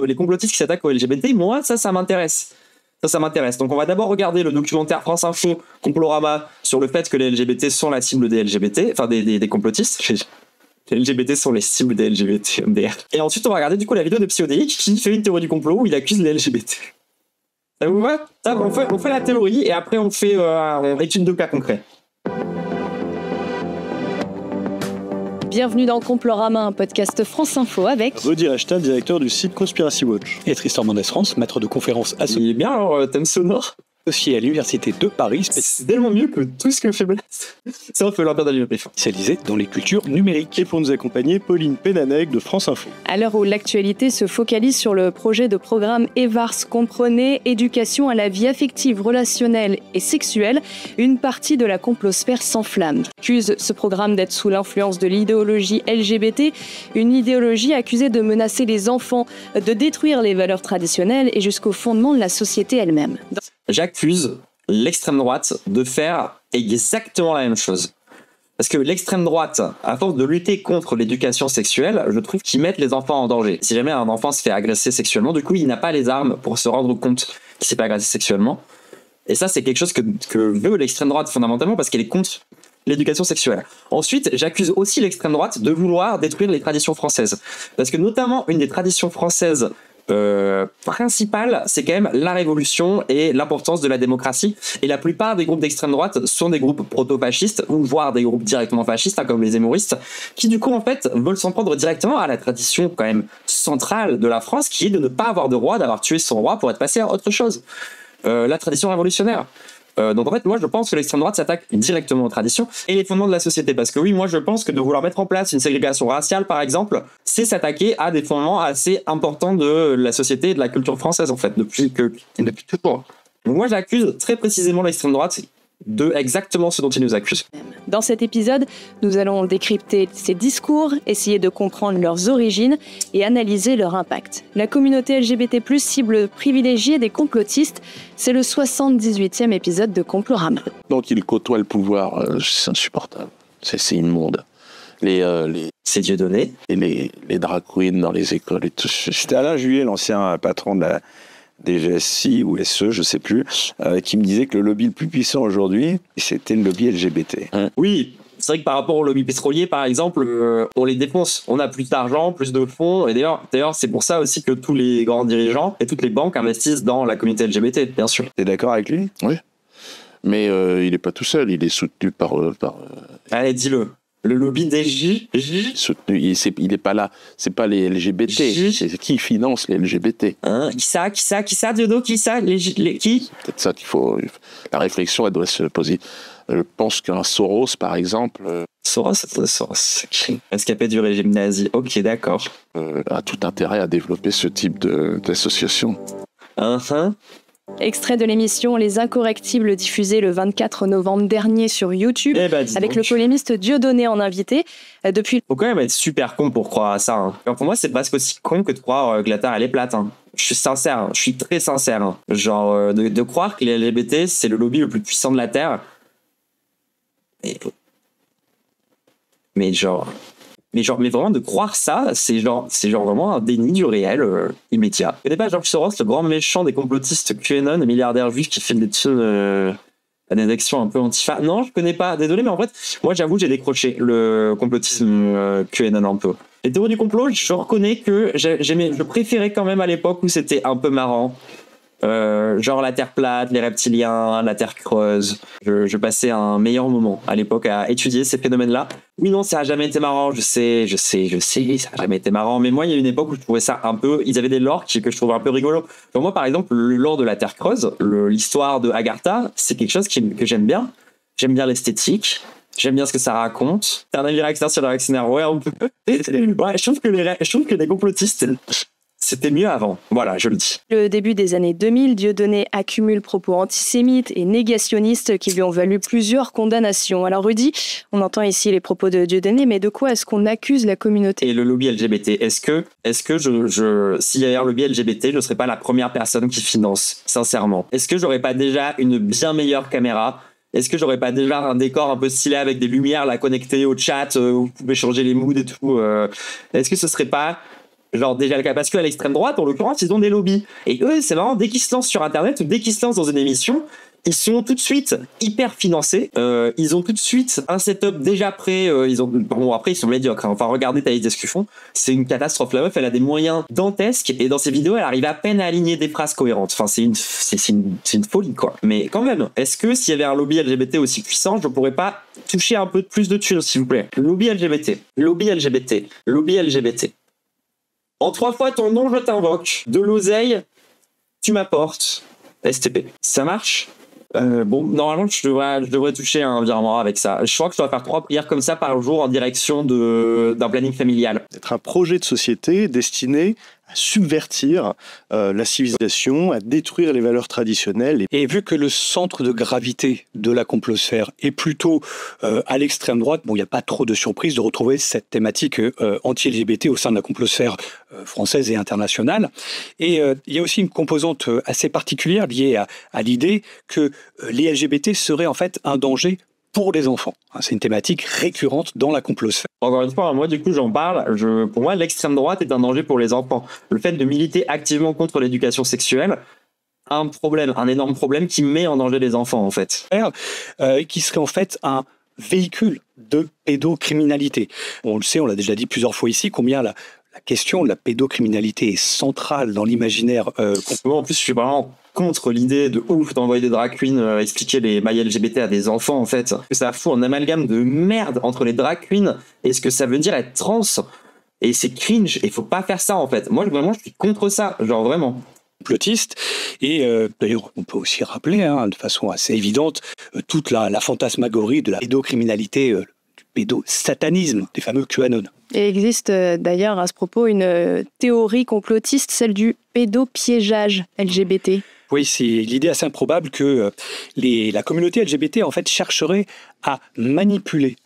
les complotistes qui s'attaquent aux LGBT, moi, ça m'intéresse. Ça m'intéresse. Donc, on va d'abord regarder le documentaire France Info, Complorama, sur le fait que les LGBT sont la cible des LGBT, enfin des complotistes. Les LGBT sont les cibles des LGBT, MDR. Et ensuite, on va regarder du coup la vidéo de Psyodélique qui fait une théorie du complot où il accuse les LGBT. Ça vous va? On fait la théorie et après on fait une étude de cas concret. Bienvenue dans Complorama, un podcast France Info avec Rudy Rachta, directeur du site Conspiracy Watch. Et Tristan Mendès France, maître de conférences Il est bien alors, thème sonore. associé à l'Université de Paris, C'est tellement mieux que tout ce que fait Blast. Ça, on fait l'empire de spécialisé dans les cultures numériques. Et pour nous accompagner, Pauline Pénanec de France Info. À l'heure où l'actualité se focalise sur le projet de programme EVARS, comprenez éducation à la vie affective, relationnelle et sexuelle, une partie de la complosphère s'enflamme. Accuse ce programme d'être sous l'influence de l'idéologie LGBT, une idéologie accusée de menacer les enfants, de détruire les valeurs traditionnelles et jusqu'au fondement de la société elle-même. J'accuse l'extrême droite de faire exactement la même chose. Parce que l'extrême droite, à force de lutter contre l'éducation sexuelle, je trouve qu'ils mettent les enfants en danger. Si jamais un enfant se fait agresser sexuellement, du coup, il n'a pas les armes pour se rendre compte qu'il s'est pas agressé sexuellement. Et ça, c'est quelque chose que veut l'extrême droite fondamentalement parce qu'elle est contre l'éducation sexuelle. Ensuite, j'accuse aussi l'extrême droite de vouloir détruire les traditions françaises. Parce que notamment, une des traditions françaises principale, c'est quand même la révolution et l'importance de la démocratie. Et la plupart des groupes d'extrême droite sont des groupes proto-fascistes ou voire des groupes directement fascistes, hein, comme les zémoristes, qui du coup en fait veulent s'en prendre directement à la tradition quand même centrale de la France, qui est de ne pas avoir de roi, d'avoir tué son roi pour être passé à autre chose. La tradition révolutionnaire. Donc en fait, moi je pense que l'extrême droite s'attaque directement aux traditions et les fondements de la société. Parce que oui, moi je pense que de vouloir mettre en place une ségrégation raciale, par exemple, c'est s'attaquer à des fondements assez importants de la société et de la culture française, en fait, depuis toujours. Donc moi j'accuse très précisément l'extrême droite de exactement ce dont ils nous accusent. Dans cet épisode, nous allons décrypter ces discours, essayer de comprendre leurs origines et analyser leur impact. La communauté LGBT+, cible privilégiée des complotistes, c'est le 78e épisode de Complorama. Donc il côtoie le pouvoir, c'est insupportable, c'est immonde. C'est Dieudonné. Et les drag queens dans les écoles et tout. C'était Alain Juillet, l'ancien patron de la DGSI ou SE, je sais plus, qui me disait que le lobby le plus puissant aujourd'hui, c'était le lobby LGBT. Oui, c'est vrai que par rapport au lobby pétrolier, par exemple, on les dépense. On a plus d'argent, plus de fonds. Et d'ailleurs, c'est pour ça aussi que tous les grands dirigeants et toutes les banques investissent dans la communauté LGBT, bien sûr. T'es d'accord avec lui ? Oui. Mais il n'est pas tout seul, il est soutenu par Allez, dis-le. Le lobby des J. Soutenu, il n'est pas là. C'est pas les LGBT. C'est qui finance les LGBT. Hein, qui ça, Diodo, qui ça, qui Peut-être ça qu'il faut. La réflexion, elle doit se poser. Je pense qu'un Soros, par exemple. Soros. Escapé du régime nazi. Ok, d'accord. A tout intérêt à développer ce type d'association. Extrait de l'émission Les Incorrectibles diffusée le 24 novembre dernier sur YouTube, avec le polémiste Dieudonné en invité. Faut quand même être super con pour croire à ça. Hein. Alors pour moi, c'est presque aussi con que de croire que la Terre elle est plate. Hein. Je suis sincère, hein. Je suis très sincère. Hein. Genre, de croire que les LGBT c'est le lobby le plus puissant de la Terre. Mais vraiment de croire ça, c'est genre vraiment un déni du réel immédiat. Je connais pas George Soros, le grand méchant des complotistes QAnon, milliardaire juif qui fait des films à des actions un peu antifa. Non, je connais pas. Désolé, mais en fait, moi j'avoue, j'ai décroché le complotisme QAnon un peu. Les théories du complot, je reconnais que je préférais quand même à l'époque où c'était un peu marrant. Genre la Terre plate, les reptiliens, la Terre creuse. Je passais un meilleur moment à l'époque à étudier ces phénomènes-là. Oui, non, ça a jamais été marrant, je sais, ça a jamais été marrant. Mais moi, il y a une époque où je trouvais ça un peu... Ils avaient des lores que je trouvais un peu rigolo. Genre moi, par exemple, le lore de la Terre creuse, l'histoire de Agartha, c'est quelque chose que j'aime bien. J'aime bien l'esthétique. J'aime bien ce que ça raconte. T'as un avis réactionnaire sur le réactionnaire? Ouais, on peut. Ouais, je trouve que les complotistes... C'était mieux avant, voilà, je le dis. Le début des années 2000, Dieudonné accumule propos antisémites et négationnistes qui lui ont valu plusieurs condamnations. Alors Rudy, on entend ici les propos de Dieudonné, mais de quoi est-ce qu'on accuse la communauté ? Et le lobby LGBT, est-ce que s'il y avait un lobby LGBT, je ne serais pas la première personne qui finance, sincèrement ? Est-ce que j'aurais pas déjà une bien meilleure caméra ? Est-ce que j'aurais pas déjà un décor un peu stylé avec des lumières là connectées au chat où vous pouvez changer les moods et tout ? Est-ce que ce serait pas Genre déjà le cas, parce qu'à l'extrême droite, en l'occurrence, ils ont des lobbies. Et eux, c'est vraiment, dès qu'ils se lancent sur Internet ou dès qu'ils se lancent dans une émission, ils sont tout de suite hyper financés. Ils ont tout de suite un setup déjà prêt. Bon, après, ils sont médiocres. Hein. Enfin, regardez Thaïs Descuffon. C'est une catastrophe. La meuf, elle a des moyens dantesques. Et dans ses vidéos, elle arrive à peine à aligner des phrases cohérentes. Enfin, c'est une folie, quoi. Mais quand même, est-ce que s'il y avait un lobby LGBT aussi puissant, je pourrais pas toucher un peu plus de thunes, s'il vous plaît? Lobby LGBT. Lobby LGBT. Lobby LGBT. En 3 fois ton nom, je t'invoque. De l'oseille, tu m'apportes. STP. Ça marche? Bon, normalement, je devrais toucher un virement avec ça. Je crois que je dois faire 3 prières comme ça par jour en direction d'un planning familial. Être un projet de société destiné à subvertir la civilisation, à détruire les valeurs traditionnelles. Et vu que le centre de gravité de la complosphère est plutôt à l'extrême droite, bon, il n'y a pas trop de surprise de retrouver cette thématique anti-LGBT au sein de la complosphère française et internationale. Et il y a aussi une composante assez particulière liée à l'idée que les LGBT seraient en fait un danger pour les enfants. C'est une thématique récurrente dans la complosphère. Encore une fois, moi, du coup, j'en parle. Pour moi, l'extrême droite est un danger pour les enfants. Le fait de militer activement contre l'éducation sexuelle, un énorme problème qui met en danger les enfants, en fait. Qui serait en fait un véhicule de pédocriminalité. On le sait, on l'a déjà dit plusieurs fois ici, combien la question de la pédocriminalité est centrale dans l'imaginaire. Moi, en plus, je suis vraiment contre l'idée de ouf d'envoyer des drag queens expliquer les mailles LGBT à des enfants, en fait. Que ça fout un amalgame de merde entre les drag queens et ce que ça veut dire être trans. Et c'est cringe, et faut pas faire ça, en fait. Moi, vraiment, je suis contre ça, genre vraiment. Complotiste. Et d'ailleurs, on peut aussi rappeler, de façon assez évidente, toute la fantasmagorie de la pédocriminalité, du pédosatanisme, des fameux QAnon. Et existe d'ailleurs à ce propos une théorie complotiste, celle du pédopiégeage LGBT. Oui, c'est l'idée assez improbable que la communauté LGBT en fait chercherait à manipuler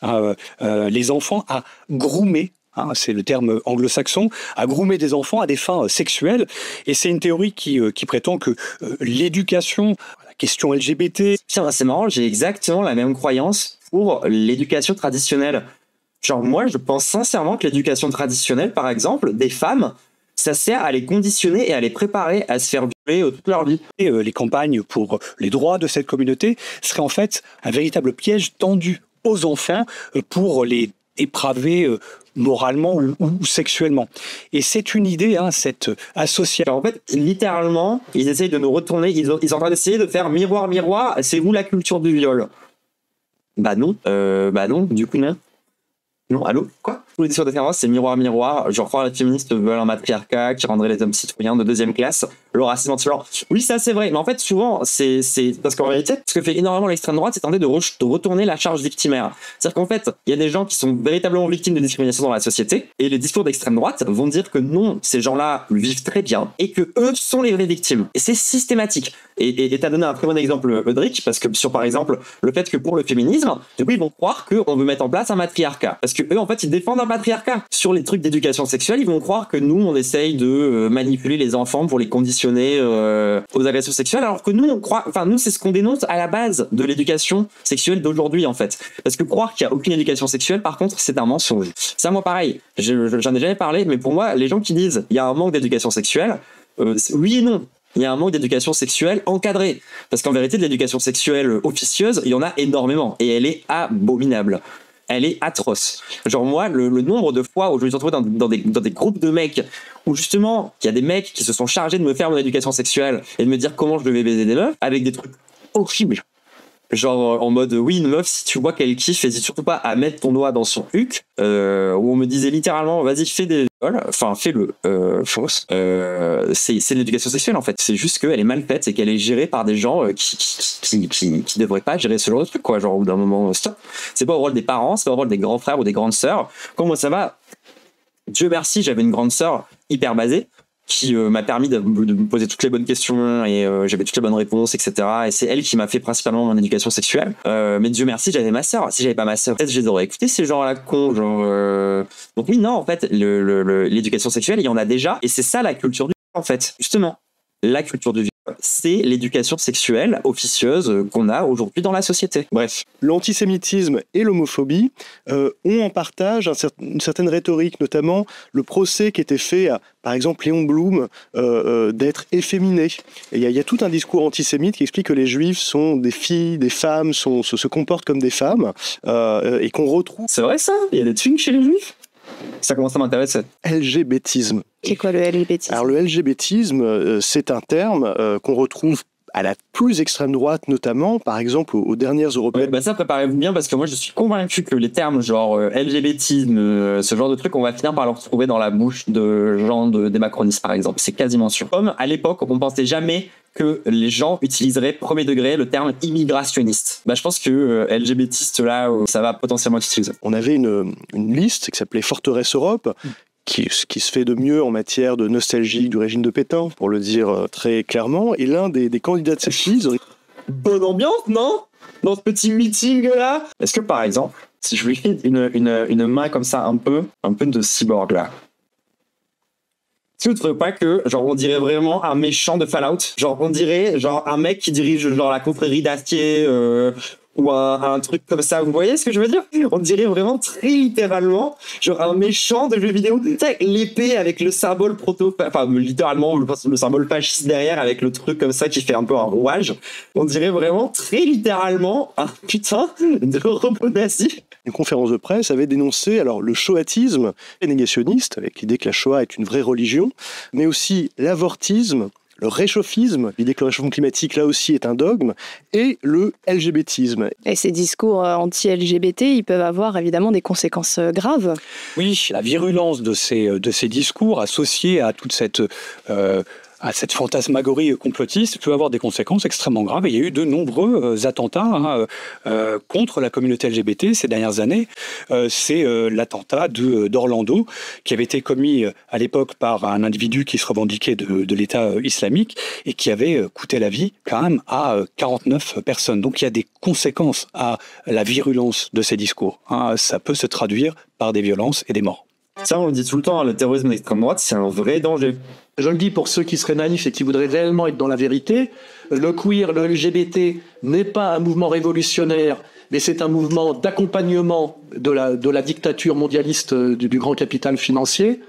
les enfants, à groomer. C'est le terme anglo-saxon, à groomer des enfants à des fins sexuelles. Et c'est une théorie qui prétend que l'éducation, la question LGBT... Tiens, c'est marrant, j'ai exactement la même croyance pour l'éducation traditionnelle. Genre, moi, je pense sincèrement que l'éducation traditionnelle, par exemple, des femmes, ça sert à les conditionner et à les préparer à se faire violer toute leur vie. Et les campagnes pour les droits de cette communauté seraient en fait un véritable piège tendu aux enfants pour les dépraver moralement ou sexuellement. Et c'est une idée, cette association. En fait, littéralement, ils essayent de nous retourner, ils sont en train d'essayer de faire miroir, miroir, c'est vous la culture du viol. Bah non, du coup non. Non, allô? Quoi? Les discours de référence, c'est miroir, miroir. Je crois que les féministes veulent un matriarcat qui rendrait les hommes citoyens de 2e classe. Le racisme anti-genre. Oui, ça c'est vrai. Mais en fait, souvent, c'est parce qu'en réalité, ce que fait énormément l'extrême droite, c'est tenter de retourner la charge victimaire. C'est-à-dire qu'en fait, il y a des gens qui sont véritablement victimes de discrimination dans la société. Et les discours d'extrême droite vont dire que non, ces gens-là vivent très bien et que eux sont les vraies victimes. Et c'est systématique. Et t'as donné un très bon exemple, Audric, parce que sur, par exemple, le fait que pour le féminisme, du coup, ils vont croire qu'on veut mettre en place un matriarcat. Parce que eux, en fait, ils défendent un patriarcat. Sur les trucs d'éducation sexuelle, ils vont croire que nous, on essaye de manipuler les enfants pour les conditionner aux agressions sexuelles, alors que nous, on croit, nous, c'est ce qu'on dénonce à la base de l'éducation sexuelle d'aujourd'hui, en fait. Parce que croire qu'il n'y a aucune éducation sexuelle, par contre, c'est un mensonge. Ça, moi, pareil, j'en ai jamais parlé, mais pour moi, les gens qui disent il y a un manque d'éducation sexuelle, oui et non. Il y a un manque d'éducation sexuelle encadrée. Parce qu'en vérité, de l'éducation sexuelle officieuse, il y en a énormément. Et elle est abominable. Elle est atroce. Genre moi, le nombre de fois où je me suis retrouvé dans des groupes de mecs où justement, il y a des mecs qui se sont chargés de me faire mon éducation sexuelle et de me dire comment je devais baiser des meufs avec des trucs horribles. Genre en mode, oui, une meuf, si tu vois qu'elle kiffe, n'hésite surtout pas à mettre ton doigt dans son huc, où on me disait littéralement, vas-y, fais des viols, fais-le, fausse. C'est l'éducation sexuelle, en fait. C'est juste qu'elle est mal faite et qu'elle est gérée par des gens qui devraient pas gérer ce genre de truc, quoi. Genre, au bout d'un moment, stop. C'est pas au rôle des parents, c'est pas au rôle des grands frères ou des grandes sœurs. Comment ça va? Dieu merci, j'avais une grande sœur hyper basée, qui m'a permis de me poser toutes les bonnes questions et j'avais toutes les bonnes réponses, etc. Et c'est elle qui m'a fait principalement mon éducation sexuelle. Mais Dieu merci, j'avais ma sœur. Si j'avais pas ma sœur, peut-être je les aurais écoutés, ces gens-là cons. Donc oui, non, en fait, l'éducation sexuelle, il y en a déjà. Et c'est ça la culture du viol, en fait. Justement, la culture du viol. c'est l'éducation sexuelle officieuse qu'on a aujourd'hui dans la société. Bref. L'antisémitisme et l'homophobie ont en partage une certaine rhétorique, notamment le procès qui était fait à, par exemple, Léon Blum d'être efféminé. Et il y a tout un discours antisémite qui explique que les juifs sont des filles, des femmes, se comportent comme des femmes, et qu'on retrouve... C'est vrai ça? Il y a des twinks chez les juifs? Ça commence à m'intéresser. LGBTisme. C'est quoi le LGBTisme? Alors le LGBTisme, c'est un terme qu'on retrouve à la plus extrême droite, notamment, par exemple, aux dernières européennes. Ouais, ça, préparez-vous bien, parce que moi, je suis convaincu que les termes genre LGBTisme, ce genre de trucs, on va finir par le retrouver dans la bouche de gens des macronistes, par exemple. C'est quasiment sûr. Comme à l'époque, on pensait jamais que les gens utiliseraient premier degré le terme immigrationniste. Je pense que LGBTiste, là, ça va potentiellement être utilisé. On avait une liste qui s'appelait Forteresse Europe, qui se fait de mieux en matière de nostalgie du régime de Pétain, pour le dire très clairement. Et l'un des candidats de cette liste... Bonne ambiance, non? Dans ce petit meeting-là. Est-ce que, par exemple, si je lui fais une main comme ça, un peu de cyborg, là, est-ce que vous ne trouvez pas que, genre, on dirait vraiment un méchant de Fallout? Genre, on dirait, genre, un mec qui dirige, genre, la confrérie d'Astier, ou un truc comme ça. Vous voyez ce que je veux dire? On dirait vraiment très littéralement, genre, un méchant de jeu vidéo. Tu sais, l'épée avec le symbole enfin, littéralement, le symbole fasciste derrière, avec le truc comme ça qui fait un peu un rouage. On dirait vraiment très littéralement un putain de robot nazi. Une conférence de presse avait dénoncé alors le shoatisme négationniste, avec l'idée que la Shoah est une vraie religion, mais aussi l'avortisme, le réchauffisme, l'idée que le réchauffement climatique là aussi est un dogme, et le LGBTisme. Et ces discours anti-LGBT, ils peuvent avoir évidemment des conséquences graves. Oui, la virulence de ces discours associés à toute cette fantasmagorie complotiste peut avoir des conséquences extrêmement graves. Et il y a eu de nombreux attentats contre la communauté LGBT ces dernières années. C'est l'attentat d'Orlando qui avait été commis à l'époque par un individu qui se revendiquait de l'État islamique et qui avait coûté la vie quand même à 49 personnes. Donc il y a des conséquences à la virulence de ces discours. Ça peut se traduire par des violences et des morts. Ça, on le dit tout le temps, le terrorisme d'extrême droite, c'est un vrai danger. Je le dis pour ceux qui seraient naïfs et qui voudraient réellement être dans la vérité, le queer, le LGBT n'est pas un mouvement révolutionnaire, mais c'est un mouvement d'accompagnement de la dictature mondialiste du grand capital financier.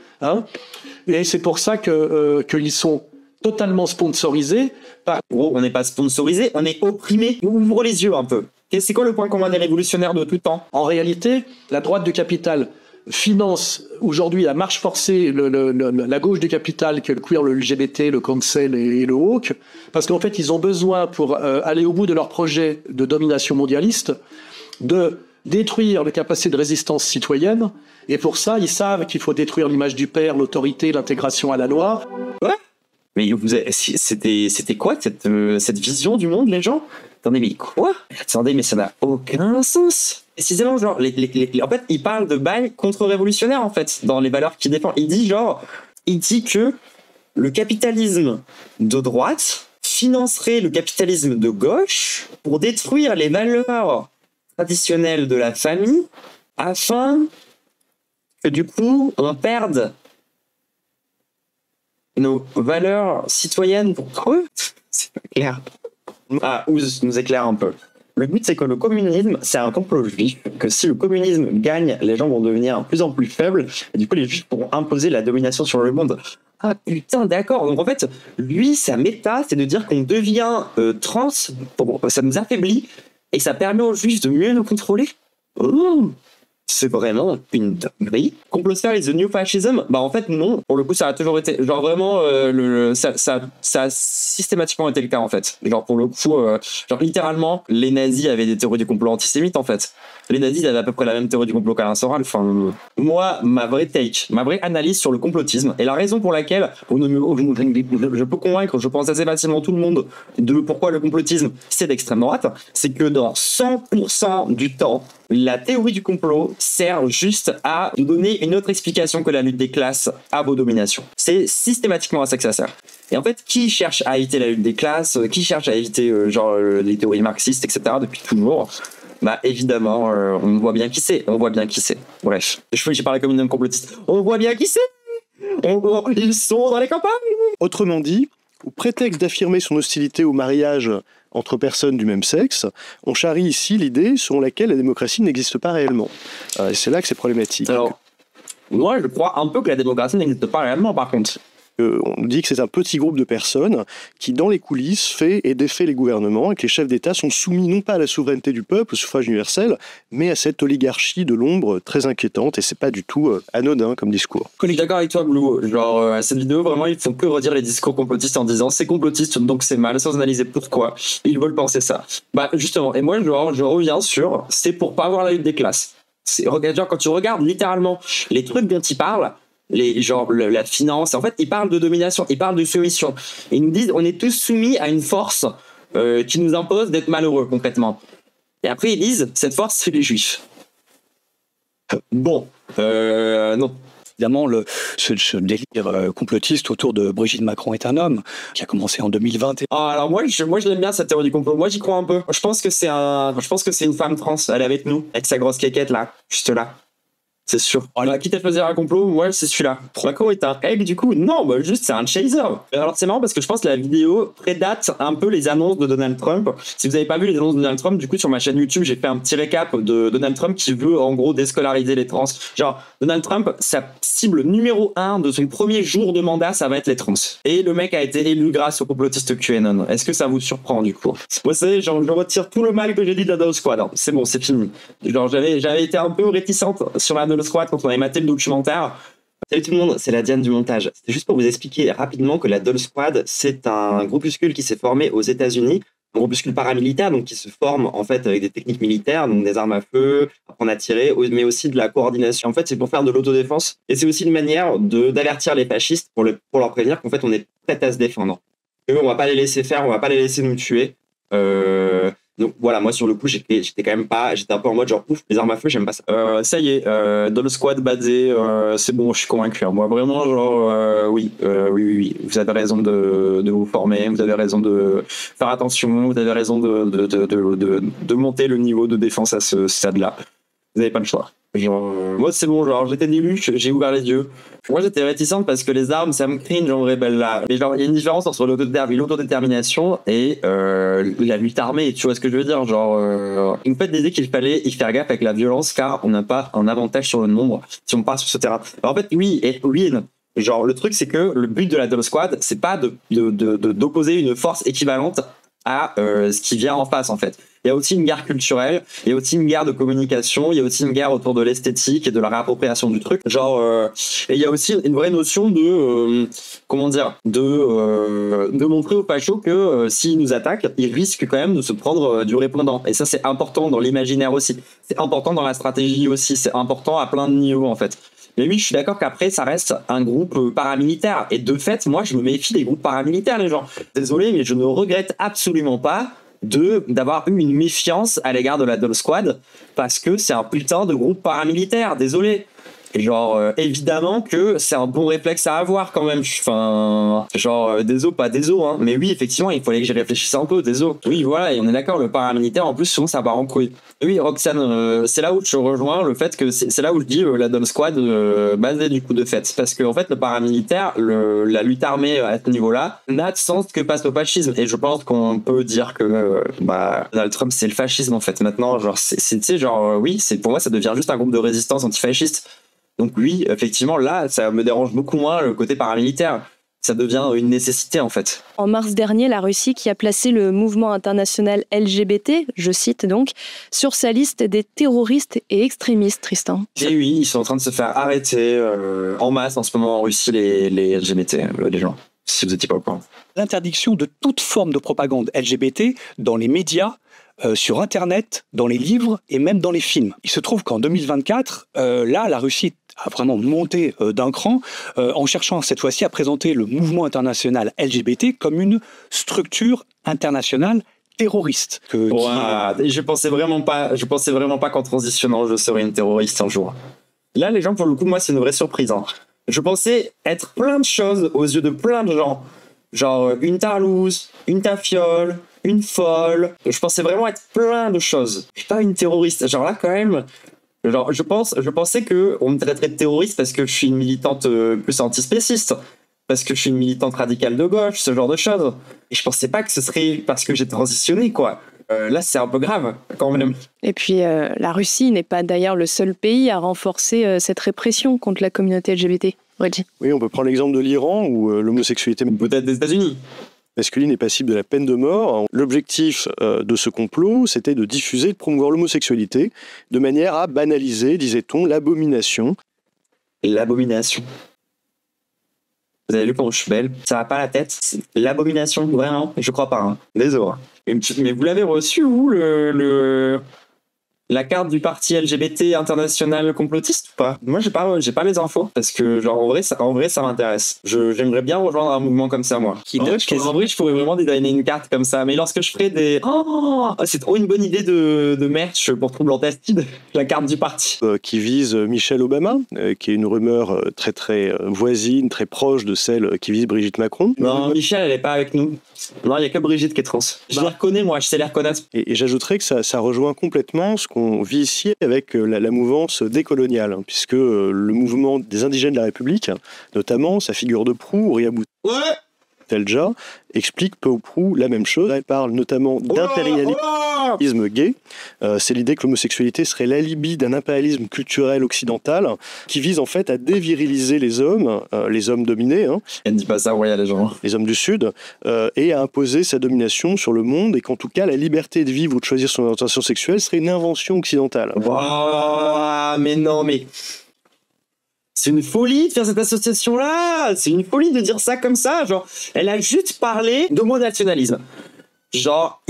Et c'est pour ça qu'ils sont totalement sponsorisés par... Gros, on n'est pas sponsorisé, on est opprimé. Ouvre les yeux un peu. C'est quoi le point commun des révolutionnaires de tout temps? En réalité, la droite du capital finance aujourd'hui la marche forcée, la gauche du capital, que le queer, le LGBT, le cancel et le woke, parce qu'en fait, ils ont besoin, pour aller au bout de leur projet de domination mondialiste, de détruire les capacités de résistance citoyenne, et pour ça, ils savent qu'il faut détruire l'image du père, l'autorité, l'intégration à la loi. Ouais. Mais c'était quoi cette vision du monde, les gens? Attendez, mais quoi? Attendez, mais ça n'a aucun sens. Précisément, genre, en fait, il parle de bail contre-révolutionnaire, en fait, dans les valeurs qu'il défend. Il dit que le capitalisme de droite financerait le capitalisme de gauche pour détruire les valeurs traditionnelles de la famille afin que, du coup, on perde nos valeurs citoyennes pour eux. C'est pas clair. Ouz nous éclaire un peu. Le but, c'est que le communisme, c'est un complot juif, que si le communisme gagne, les gens vont devenir de plus en plus faibles, et du coup, les juifs pourront imposer la domination sur le monde. Ah putain, d'accord. Donc en fait, lui, sa méta, c'est de dire qu'on devient trans, ça nous affaiblit, et ça permet aux juifs de mieux nous contrôler. C'est vraiment une dinguerie. Complosphère is the new fascism? En fait, non. Pour le coup, ça a toujours été... Genre, vraiment, ça a systématiquement été le cas, en fait. Genre, pour le coup, genre, littéralement, les nazis avaient des théories du complot antisémites, en fait. Les nazis avaient à peu près la même théorie du complot qu'Alain Soral. Enfin, moi, ma vraie analyse sur le complotisme, et la raison pour laquelle je peux convaincre, je pense assez facilement tout le monde de pourquoi le complotisme, c'est d'extrême droite, c'est que dans 100% du temps, la théorie du complot sert juste à nous donner une autre explication que la lutte des classes à vos dominations. C'est systématiquement à ça que ça sert. Et en fait, qui cherche à éviter la lutte des classes, qui cherche à éviter les théories marxistes, etc. depuis toujours, évidemment, on voit bien qui c'est. Bref, j'ai parlé comme une complotiste. On voit bien qui c'est. Ils sont dans les campagnes. Autrement dit, au prétexte d'affirmer son hostilité au mariage entre personnes du même sexe, on charrie ici l'idée selon laquelle la démocratie n'existe pas réellement. Et c'est là que c'est problématique. Alors, moi, je crois un peu que la démocratie n'existe pas réellement, par contre. On dit que c'est un petit groupe de personnes qui, dans les coulisses, fait et défait les gouvernements et que les chefs d'État sont soumis non pas à la souveraineté du peuple, au suffrage universel, mais à cette oligarchie de l'ombre très inquiétante. Et c'est pas du tout anodin comme discours. Je suis d'accord avec toi, Blue. Genre, cette vidéo, vraiment, ils font que redire les discours complotistes en disant c'est complotiste, donc c'est mal, sans analyser pourquoi. Ils veulent penser ça. Bah, justement. Et moi, je reviens sur c'est pour pas avoir la lutte des classes. Genre, quand tu regardes littéralement les trucs dont ils parlent, la finance, en fait, ils parlent de domination, ils parlent de soumission. Ils nous disent on est tous soumis à une force qui nous impose d'être malheureux, concrètement. Et après, ils disent cette force, c'est les juifs. Bon, non. Évidemment, ce délire complotiste autour de Brigitte Macron est un homme, qui a commencé en 2020. Alors moi je l'aime bien cette théorie du complot. Moi j'y crois un peu. Je pense que c'est une femme trans. Elle est avec nous, avec sa grosse quéquette là, juste là. C'est sûr. Alors, quitte à choisir un complot, ouais, c'est celui-là. Macron est un egg, du coup. Non, bah, juste, c'est un chaser. Alors, c'est marrant parce que je pense que la vidéo prédate un peu les annonces de Donald Trump. Si vous n'avez pas vu les annonces de Donald Trump, du coup, sur ma chaîne YouTube, j'ai fait un petit récap de Donald Trump qui veut, en gros, déscolariser les trans. Genre, Donald Trump, sa cible numéro 1 de son premier jour de mandat, ça va être les trans. Et le mec a été élu grâce au complotiste QAnon. Est-ce que ça vous surprend, du coup? Moi, c'est, genre, je retire tout le mal que j'ai dit de la Dole Squad. Hein. C'est bon, c'est fini. Genre, j'avais été un peu réticente sur la Dole Squad quand on avait maté le documentaire. Salut tout le monde, c'est la Diane du montage. C'était juste pour vous expliquer rapidement que la Dole Squad, c'est un groupuscule qui s'est formé aux États-Unis, un groupuscule paramilitaire, donc qui se forme en fait avec des techniques militaires, donc des armes à feu, apprendre à tirer, mais aussi de la coordination. En fait, c'est pour faire de l'autodéfense et c'est aussi une manière d'avertir les fascistes pour leur prévenir qu'en fait on est prêt à se défendre. On va pas les laisser faire, on va pas les laisser nous tuer. Donc voilà, moi sur le coup j'étais un peu en mode genre ouf, les armes à feu j'aime pas ça. Ça y est, Dole Squad basé, c'est bon, je suis convaincu. Moi vraiment genre oui, vous avez raison de vous former, vous avez raison de faire attention, vous avez raison de monter le niveau de défense à ce stade-là. Vous n'avez pas le choix. Moi c'est bon, genre j'étais élu, j'ai ouvert les yeux. Moi j'étais réticente parce que les armes ça me cringe en vrai, là. Mais genre il y a une différence entre l'autodétermination et la lutte armée, tu vois ce que je veux dire, genre il me fait l'idée qu'il fallait y faire gaffe avec la violence car on n'a pas un avantage sur le nombre si on part sur ce terrain. Alors, en fait oui et non. Genre le truc c'est que le but de la Dole Squad c'est pas d'opposer une force équivalente à ce qui vient en face en fait. Il y a aussi une guerre culturelle, il y a aussi une guerre de communication, il y a aussi une guerre autour de l'esthétique et de la réappropriation du truc. Genre, et il y a aussi une vraie notion de, de montrer aux fachos que s'ils nous attaquent, ils risquent quand même de se prendre du répondant. Et ça, c'est important dans l'imaginaire aussi. C'est important dans la stratégie aussi. C'est important à plein de niveaux en fait. Mais oui, je suis d'accord qu'après, ça reste un groupe paramilitaire. Et de fait, moi, je me méfie des groupes paramilitaires, les gens. Désolé, mais je ne regrette absolument pas d'avoir eu une méfiance à l'égard de la Dole Squad parce que c'est un putain de groupe paramilitaire. Désolé. Et genre, évidemment que c'est un bon réflexe à avoir quand même. Enfin, genre, désolé, pas désolé, hein. Mais oui, effectivement, il fallait que j'y réfléchisse un peu, désolé. Oui, voilà, et on est d'accord, le paramilitaire, en plus, souvent, ça part en couille. Oui, Roxane, c'est là où je rejoins le fait que c'est là où je dis la Dole Squad basée du coup de fait. Parce qu'en fait, le paramilitaire, la lutte armée à ce niveau-là, n'a de sens que face au fascisme. Et je pense qu'on peut dire que Donald Trump, c'est le fascisme, en fait. Maintenant, genre, tu sais, genre, oui, pour moi, ça devient juste un groupe de résistance antifasciste. Donc oui, effectivement, là, ça me dérange beaucoup moins le côté paramilitaire. Ça devient une nécessité, en fait. En mars dernier, la Russie qui a placé le mouvement international LGBT, je cite donc, sur sa liste des terroristes et extrémistes, Tristan. Et oui, ils sont en train de se faire arrêter en masse en ce moment en Russie, les LGBT, les gens, si vous n'étiez pas au courant. L'interdiction de toute forme de propagande LGBT dans les médias, sur Internet, dans les livres et même dans les films. Il se trouve qu'en 2024, là, la Russie a vraiment monté d'un cran en cherchant cette fois-ci à présenter le mouvement international LGBT comme une structure internationale terroriste. Je pensais vraiment pas qu'en transitionnant, je serais une terroriste un jour. Là, les gens, pour le coup, moi, c'est une vraie surprise. Hein. Je pensais être plein de choses aux yeux de plein de gens. Genre une tarlouse, une tafiole, une folle. Je pensais vraiment être plein de choses. Je suis pas une terroriste. Genre là, quand même... Genre, je pensais qu'on me traiterait de terroriste parce que je suis une militante plus antispéciste. parce que je suis une militante radicale de gauche, ce genre de choses. Et je pensais pas que ce serait parce que j'ai transitionné, quoi. Là, c'est un peu grave, quand même. Et puis, la Russie n'est pas d'ailleurs le seul pays à renforcer cette répression contre la communauté LGBT. Reggie. Oui, on peut prendre l'exemple de l'Iran où l'homosexualité Peut-être des États-Unis. masculine est passible de la peine de mort. L'objectif de ce complot, c'était de diffuser, de promouvoir l'homosexualité de manière à banaliser, disait-on, l'abomination. L'abomination. Vous avez lu pour je suis belle, ça va pas la tête. C'est l'abomination, vraiment, je crois pas. Hein. Désolé. Mais vous l'avez reçu, vous, la carte du parti LGBT international complotiste ou pas? Moi, j'ai pas les infos parce que, genre, en vrai, ça m'intéresse. J'aimerais bien rejoindre un mouvement comme ça, moi. En vrai, je pourrais vraiment designer une carte comme ça. Mais lorsque je ferai des. Oh, c'est trop une bonne idée de merch pour Trouble Antacide, la carte du parti. Qui vise Michelle Obama, qui est une rumeur très très voisine, très proche de celle qui vise Brigitte Macron. Non, Michelle, elle est pas avec nous. Non, il y a que Brigitte qui est trans. Je les reconnais, moi, je sais les reconnaître. Et j'ajouterais que ça rejoint complètement ce qu'on vit ici avec la mouvance décoloniale, hein, puisque le mouvement des indigènes de la République, notamment sa figure de proue, Ouria Boutelja, explique peu ou prou la même chose. Elle parle notamment d'impérialisme gay. C'est l'idée que l'homosexualité serait l'alibi d'un impérialisme culturel occidental qui vise en fait à déviriliser les hommes dominés, hein, Elle ne dit pas ça, ouais, les gens. les hommes du Sud, et à imposer sa domination sur le monde, et qu'en tout cas la liberté de vivre ou de choisir son orientation sexuelle serait une invention occidentale. Wow, mais non, mais... C'est une folie de faire cette association-là. C'est une folie de dire ça comme ça. Genre, elle a juste parlé d'homonationalisme. Genre,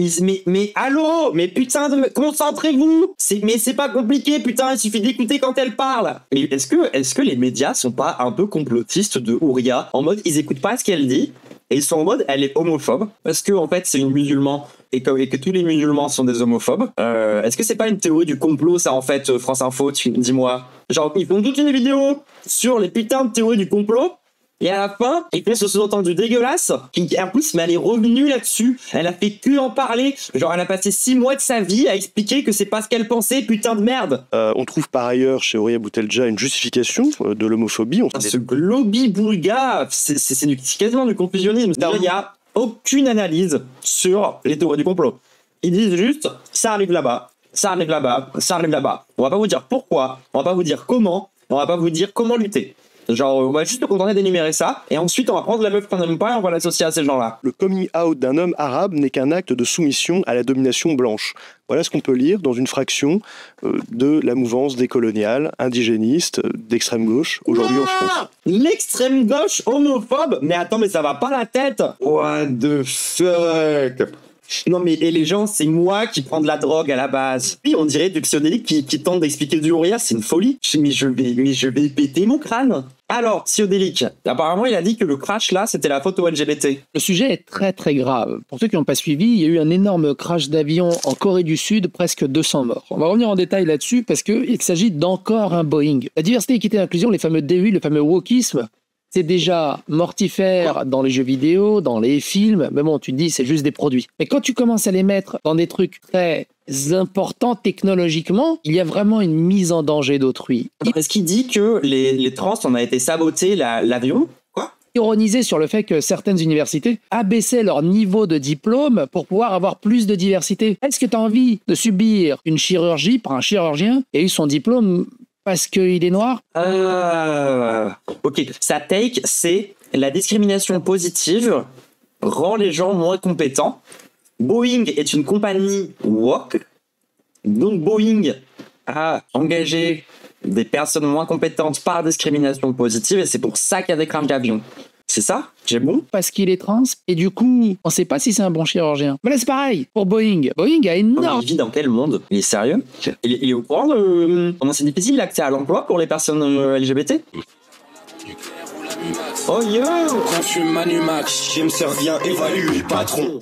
mais allô, mais putain, concentrez-vous. Mais c'est pas compliqué, putain, il suffit d'écouter quand elle parle. Mais est-ce que les médias sont pas un peu complotistes de Ouria, en mode ils écoutent pas ce qu'elle dit et ils sont en mode elle est homophobe parce que en fait c'est une musulmane et que tous les musulmans sont des homophobes. Est-ce que c'est pas une théorie du complot ça en fait, France Info, dis-moi. Genre ils font toute une vidéo sur les putains de théories du complot. Et à la fin, ils font ce sous-entendu dégueulasse, qui en plus, mais elle est revenue là-dessus. Elle a fait que en parler. Genre, elle a passé 6 mois de sa vie à expliquer que c'est pas ce qu'elle pensait, putain de merde. On trouve par ailleurs chez Ouria Boutelja une justification de l'homophobie. Ce globi-boulga, c'est quasiment du confusionnisme. Il n'y a aucune analyse sur les théories du complot. Ils disent juste, ça arrive là-bas, ça arrive là-bas, ça arrive là-bas. On va pas vous dire pourquoi, on va pas vous dire comment, on va pas vous dire comment lutter. Genre, on va juste se contenter d'énumérer ça, et ensuite on va prendre la meuf qu'on n'aime pas et on va l'associer à ces gens-là. Le coming out d'un homme arabe n'est qu'un acte de soumission à la domination blanche. Voilà ce qu'on peut lire dans une fraction de la mouvance décoloniale, indigéniste, d'extrême gauche, aujourd'hui en France. L'extrême gauche homophobe? Mais attends, mais ça va pas la tête? What the fuck? Non mais et les gens, c'est moi qui prends de la drogue à la base. Puis on dirait du psychodélique qui tente d'expliquer du Ouria, c'est une folie. Mais je vais péter mon crâne. Alors, psychodélique, apparemment il a dit que le crash là, c'était la faute aux LGBT. Le sujet est très très grave. Pour ceux qui n'ont pas suivi, il y a eu un énorme crash d'avion en Corée du Sud, presque 200 morts. On va revenir en détail là-dessus parce qu'il s'agit d'encore un Boeing. La diversité, équité et inclusion, les fameux DEI, le fameux wokisme, c'est déjà mortifère dans les jeux vidéo, dans les films, mais bon, tu te dis, c'est juste des produits. Mais quand tu commences à les mettre dans des trucs très importants technologiquement, il y a vraiment une mise en danger d'autrui. Est-ce qu'il dit que les trans, on a été sabotés l'avion? Quoi? Ironiser sur le fait que certaines universités abaissaient leur niveau de diplôme pour pouvoir avoir plus de diversité. Est-ce que tu as envie de subir une chirurgie par un chirurgien qui a eu son diplôme parce qu'il est noir? Ok, sa take, c'est la discrimination positive rend les gens moins compétents. Boeing est une compagnie woke, donc Boeing a engagé des personnes moins compétentes par discrimination positive et c'est pour ça qu'il y a des crames d'avion. C'est ça? J'ai bon? Parce qu'il est trans, et du coup, on sait pas si c'est un bon chirurgien. Mais là, c'est pareil, pour Boeing. Boeing a énorme... Il vit dans quel monde? Il est sérieux? Il est au courant de... Comment c'est difficile l'accès à l'emploi pour les personnes LGBT? Oh yo! Quand je suis Manu Max, James revient évaluer le patron.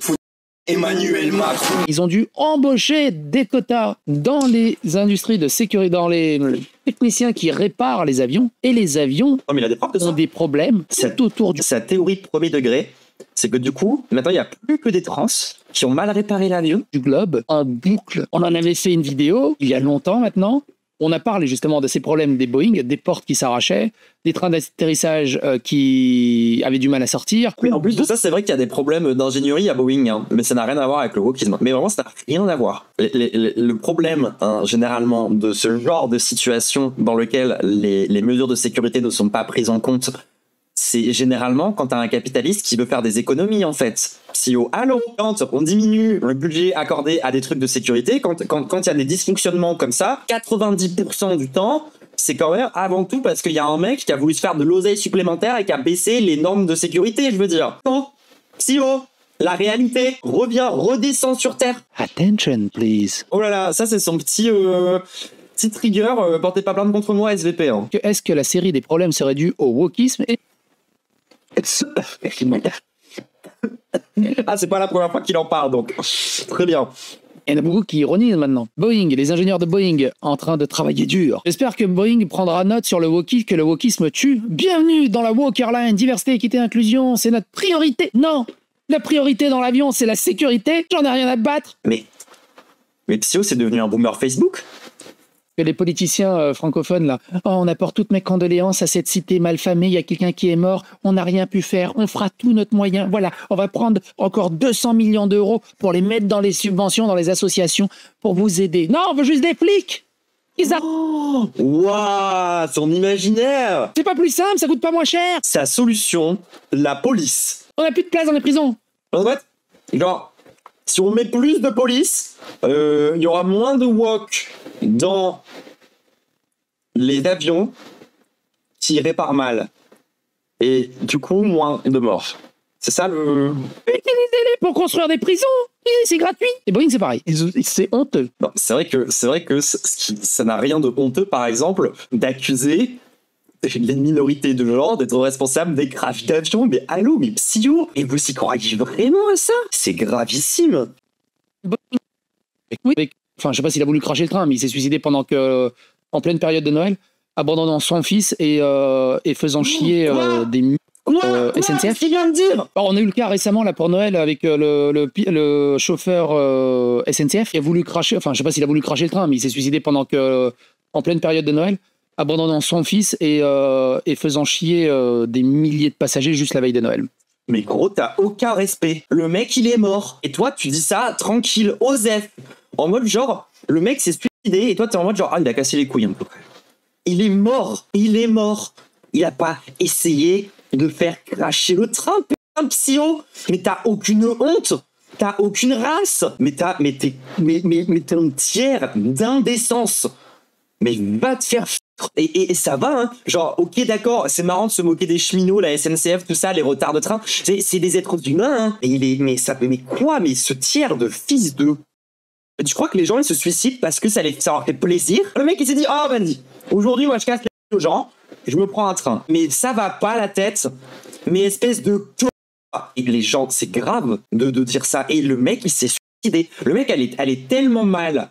Emmanuel Macron. Ils ont dû embaucher des quotas dans les industries de sécurité, dans les techniciens qui réparent les avions. Et les avions mais il a des preuves de ça. ont des problèmes tout autour du... Sa théorie de premier degré, c'est que du coup, maintenant, il n'y a plus que des trans qui ont mal réparé l'avion. Du globe, en boucle. On en avait fait une vidéo, il y a longtemps maintenant, On a parlé justement de ces problèmes des Boeing, des portes qui s'arrachaient, des trains d'atterrissage qui avaient du mal à sortir. Mais en plus de ça, c'est vrai qu'il y a des problèmes d'ingénierie à Boeing, hein, mais ça n'a rien à voir avec le wokisme. Mais vraiment, ça n'a rien à voir. Le problème, hein, généralement, de ce genre de situation dans lequel les mesures de sécurité ne sont pas prises en compte, c'est généralement quand t'as un capitaliste qui veut faire des économies, en fait. Si allô, quand on diminue le budget accordé à des trucs de sécurité, quand il y a des dysfonctionnements comme ça, 90% du temps, c'est quand même avant tout parce qu'il y a un mec qui a voulu se faire de l'oseille supplémentaire et qui a baissé les normes de sécurité, je veux dire. Non, la réalité redescend sur Terre. Attention, please. Oh là là, ça c'est son petit trigger, portez pas plainte contre moi, SVP. Hein. Est-ce que la série des problèmes serait due au wokisme Ah, c'est pas la première fois qu'il en parle, donc très bien. Il y en a beaucoup qui ironisent maintenant. Boeing, les ingénieurs de Boeing, en train de travailler dur. J'espère que Boeing prendra note sur le wokisme, que le wokisme tue. Bienvenue dans la woke airline, diversité, équité, inclusion, c'est notre priorité. Non, la priorité dans l'avion, c'est la sécurité. J'en ai rien à battre. Mais Psyo, c'est devenu un boomer Facebook. Que les politiciens francophones, là, oh, on apporte toutes mes condoléances à cette cité malfamée, il y a quelqu'un qui est mort, on n'a rien pu faire, on fera tout notre moyen, voilà, on va prendre encore 200 millions d'euros pour les mettre dans les subventions, dans les associations, pour vous aider. Non, on veut juste des flics. Waouh, son imaginaire. C'est pas plus simple, ça coûte pas moins cher. Sa solution, la police. On n'a plus de place dans les prisons. En fait, genre, si on met plus de police, il y aura moins de wok dans les avions qui réparent mal. Et du coup, moins de morts. C'est ça le... Utilisez-les pour construire des prisons. C'est gratuit. Et Boeing, c'est pareil. C'est honteux. Non, c'est vrai que ça n'a rien de honteux, par exemple, d'accuser les minorités de genre d'être responsables des gravitations. Mais allô, mais Psyo, et vous y croyez vraiment à ça? C'est gravissime. Oui, enfin, je sais pas s'il a voulu cracher le train, mais il s'est suicidé en pleine période de Noël, abandonnant son fils et faisant chier des SNCF. Qu'est-ce qu'il vient de dire? Alors, on a eu le cas récemment là pour Noël avec le chauffeur SNCF qui a voulu cracher, enfin je sais pas s'il a voulu cracher le train, mais il s'est suicidé en pleine période de Noël, abandonnant son fils et faisant chier des milliers de passagers juste la veille de Noël. Mais gros, t'as aucun respect. Le mec, il est mort. Et toi, tu dis ça tranquille, osef. En mode genre, le mec s'est suicidé et toi, t'es en mode genre, ah, il a cassé les couilles un peu. Il est mort. Il a pas essayé de faire cracher le train, putain, Psyo. Mais t'as aucune honte. T'as aucune race. Mais t'es un tiers d'indécence. Mais va te faire et ça va, hein. Genre, ok, d'accord, c'est marrant de se moquer des cheminots, la SNCF, tout ça, les retards de train. C'est des êtres humains, hein. Mais quoi? Mais ce tiers de fils de... Tu crois que les gens, ils se suicident parce que ça leur fait plaisir? Le mec, il s'est dit, oh, vas-y, aujourd'hui, moi, je casse les gens, je me prends un train. Mais ça va pas la tête. Mais espèce de... Et les gens, c'est grave de dire ça. Et le mec, il s'est suicidé. Le mec, elle est tellement mal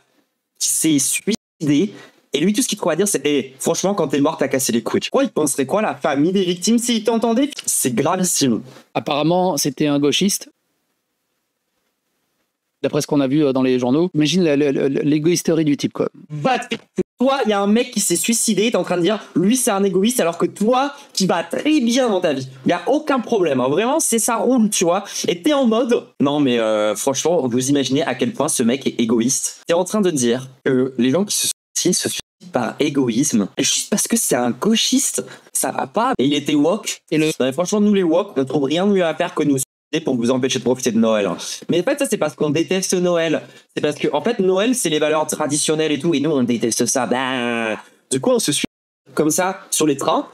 qu'il s'est suicidé. Et lui, tout ce qu'il trouve à dire, c'est hey, franchement, quand t'es mort, t'as cassé les couilles. Quoi, il penserait quoi, la famille des victimes, s'il t'entendait? C'est gravissime. Apparemment, c'était un gauchiste. D'après ce qu'on a vu dans les journaux. Imagine l'égoïsterie du type, quoi. Toi, il y a un mec qui s'est suicidé, t'es en train de dire, lui, c'est un égoïste, alors que toi, qui vas très bien dans ta vie. Il n'y a aucun problème. Hein. Vraiment, c'est ça roule, tu vois. Et t'es en mode, non, mais franchement, vous imaginez à quel point ce mec est égoïste. T'es en train de dire que les gens qui se suicident par égoïsme, juste parce que c'est un gauchiste, ça va pas. Et il était woke. Non, franchement, nous les woke, on ne trouve rien de mieux à faire que nous suicider pour vous empêcher de profiter de Noël. Mais en fait, ça c'est parce qu'on déteste Noël. C'est parce que en fait, Noël c'est les valeurs traditionnelles et tout, et nous on déteste ça. Du coup, on se suit comme ça sur les trains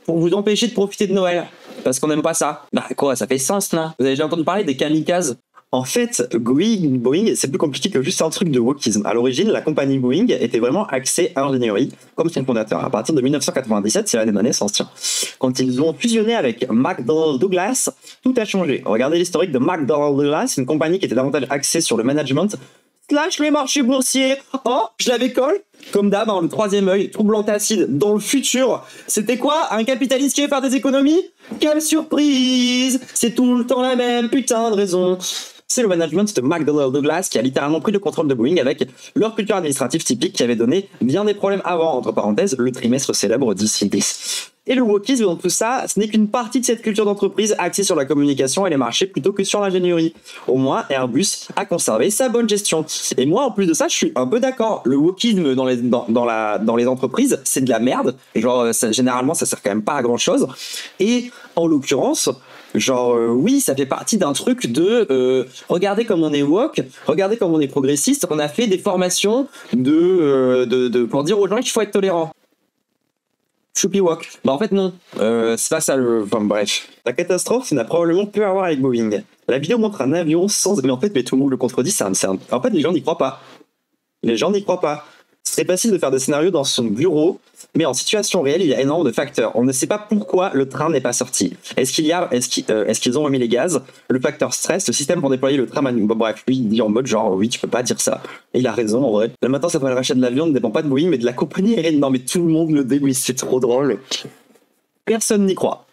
pour vous empêcher de profiter de Noël. Parce qu'on n'aime pas ça. Quoi, ça fait sens là. Vous avez déjà entendu parler des kamikazes? En fait, Boeing, c'est plus compliqué que juste un truc de wokisme. À l'origine, la compagnie Boeing était vraiment axée à l'ingénierie, comme son fondateur. À partir de 1997, c'est l'année de ma naissance, tiens. Quand ils ont fusionné avec McDonnell Douglas, tout a changé. Regardez l'historique de McDonnell Douglas, c'est une compagnie qui était davantage axée sur le management / les marchés boursiers. Oh, je l'avais collé. Comme d'hab, le troisième œil, troublant acide. Dans le futur, c'était quoi? Un capitaliste qui veut faire des économies? Quelle surprise! C'est tout le temps la même putain de raison. C'est le management de McDonnell Douglas qui a littéralement pris le contrôle de Boeing avec leur culture administrative typique qui avait donné bien des problèmes avant, entre parenthèses, le trimestre célèbre DC-10. Et le wokisme dans tout ça, ce n'est qu'une partie de cette culture d'entreprise axée sur la communication et les marchés plutôt que sur l'ingénierie. Au moins, Airbus a conservé sa bonne gestion. Et moi, en plus de ça, je suis un peu d'accord. Le wokisme dans les entreprises, c'est de la merde. Et genre, généralement, ça sert quand même pas à grand chose. Et en l'occurrence, oui, ça fait partie d'un truc de regardez comme on est woke, regardez comme on est progressiste. On a fait des formations pour dire aux gens qu'il faut être tolérant. Choupi woke. Bah en fait non, c'est pas ça enfin bref. La catastrophe, ça n'a probablement pu avoir avec Boeing. La vidéo montre un avion sans... Mais tout le monde le contredit, en fait les gens n'y croient pas. Les gens n'y croient pas. C'est facile de faire des scénarios dans son bureau, mais en situation réelle, il y a énormément de facteurs. On ne sait pas pourquoi le train n'est pas sorti. Est-ce qu'ils ont remis les gaz? Le facteur stress, le système pour déployer le train manuel. Bon, bref, lui, il dit en mode genre, oui, tu peux pas dire ça. Et il a raison, en vrai. Là, maintenant, ça va le rachat de l'avion ne dépend pas de Boeing, mais de la compagnie aérienne. Non, mais tout le monde le dit, oui, c'est trop drôle. Personne n'y croit.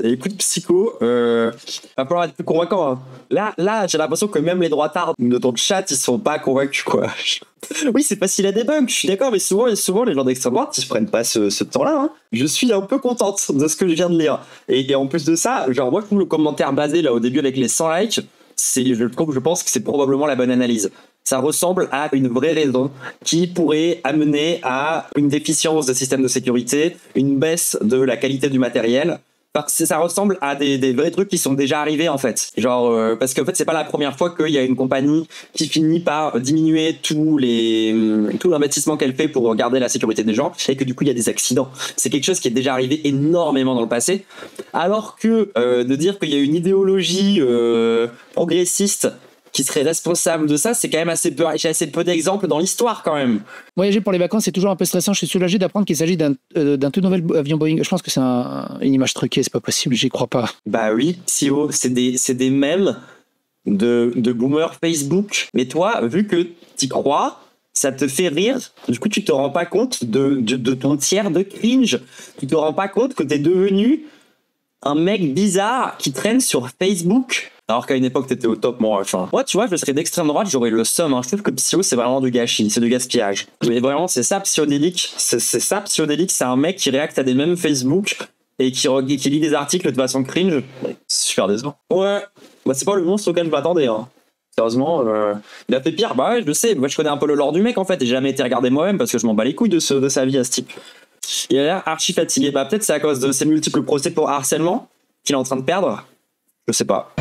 Écoute, Psycho, va falloir être plus convaincant. Hein. Là, j'ai l'impression que même les droitards de ton chat, ils sont pas convaincus, quoi. Oui, c'est facile à débunk, je suis d'accord, mais souvent, les gens d'extrême droite, ils se prennent pas ce temps-là. Hein. Je suis un peu contente de ce que je viens de lire. Et en plus de ça, genre, moi, je trouve le commentaire basé là au début avec les 100 likes, je pense que c'est probablement la bonne analyse. Ça ressemble à une vraie raison qui pourrait amener à une déficience de système de sécurité, une baisse de la qualité du matériel. Parce que ça ressemble à des vrais trucs qui sont déjà arrivés en fait. Genre parce qu'en fait c'est pas la première fois qu'il y a une compagnie qui finit par diminuer tout l'investissement qu'elle fait pour garder la sécurité des gens et que du coup il y a des accidents. C'est quelque chose qui est déjà arrivé énormément dans le passé. Alors que de dire qu'il y a une idéologie progressiste qui serait responsable de ça, c'est quand même j'ai assez peu d'exemples dans l'histoire quand même. Voyager pour les vacances, c'est toujours un peu stressant. Je suis soulagé d'apprendre qu'il s'agit d'un tout nouvel avion Boeing. Je pense que c'est une image truquée, c'est pas possible, j'y crois pas. Bah oui, CEO, c'est des mèmes de boomers Facebook. Mais toi, vu que t'y crois, ça te fait rire. Du coup, tu te rends pas compte de ton tiers de cringe. Tu te rends pas compte que t'es devenu un mec bizarre qui traîne sur Facebook. Alors qu'à une époque, t'étais au top, moi, enfin. Moi, tu vois, je serais d'extrême droite, j'aurais le seum. Hein. Je trouve que Psyo, c'est vraiment du gâchis, c'est du gaspillage. Mais vraiment, c'est ça, Psyodélique. C'est ça, Psyodélique. C'est un mec qui réacte à des mêmes Facebook et qui lit des articles de façon cringe. C'est super décevant. Ouais. Bah, c'est pas le monstre auquel je m'attendais, hein. Sérieusement, il a fait pire. Bah ouais, je sais. Moi, je connais un peu le lore du mec, en fait, et j'ai jamais été regardé moi-même parce que je m'en bats les couilles de sa vie à ce type. Il a l'air archi fatigué. Bah, peut-être c'est à cause de ses multiples procès pour harcèlement qu'il est en train de perdre. Je sais pas.